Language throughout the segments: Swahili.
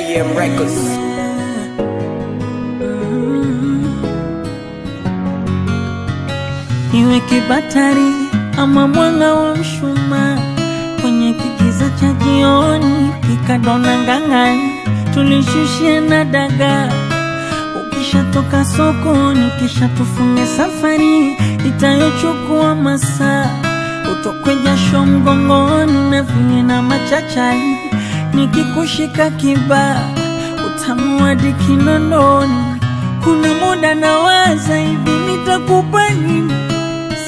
AM Records. Iwe kibatari ama mwanga wa mshumaa kwenye kigiza cha jioni, pika dona ngangani tulishushia na dagaa. Ukishatoka sokoni kisha tufunge safari itayochukua masaa. Utokwe jasho mgongoni na vinye na machachari, nikikushika kibaa utamu hadi kinondoni. Kuna muda nawaza hivi nitakupa nini,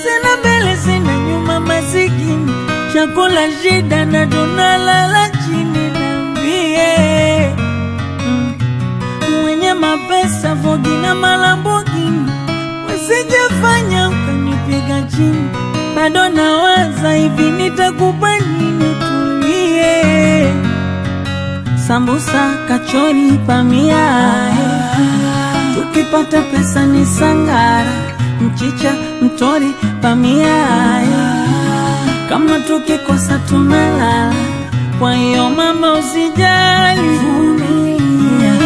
sina mbele sina nyuma masikini, chakula shida na tunalala chini. Niambie mwenye mapesa Vogi na Malambogini, usijafanya ukanipiga chini. Bado nawaza hivi nitakupa nini, tulie. Sambusa, kachori, pamia, tukipata pesa ni sangara. Mchicha, mtori, pamia, kama tukikosa tunalala. Kwa hiyo mama usijali, vumilia,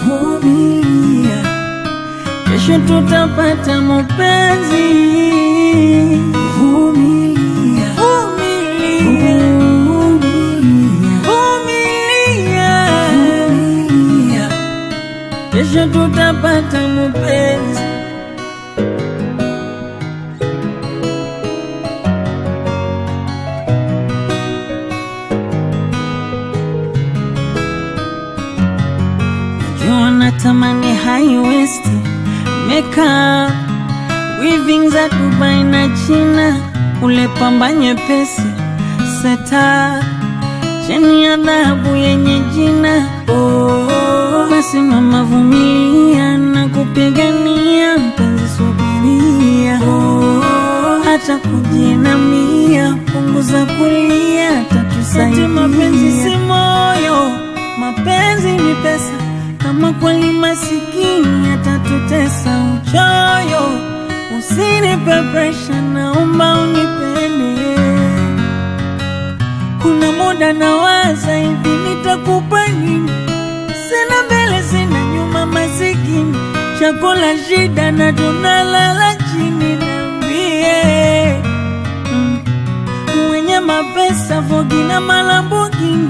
vumilia, kesho tutapata mapenzi. Vumilia, vumilia, vumilia, kesho tutapata mapenzi. Natamani high waist makeup, weaving za Dubai na China, ule pamba nyepesi seta, cheni ya dhahabu yenye jina. Basi mama vumilia na kupigania mpenzi, subiria. Hata kujinamia, punguza kulia, tatusaidia. Mapenzi si moyo, mapenzi ni pesa. Kama kweli masikini atatutesa uchoyo, usinipe pressure, naomba unipende. Kuna muda nawaza hivi nitakupa nini, sina mbele sina nyuma masikini, chakula shida na tunalala chini. Niambie mwenye mapesa Vogi na Malambogini,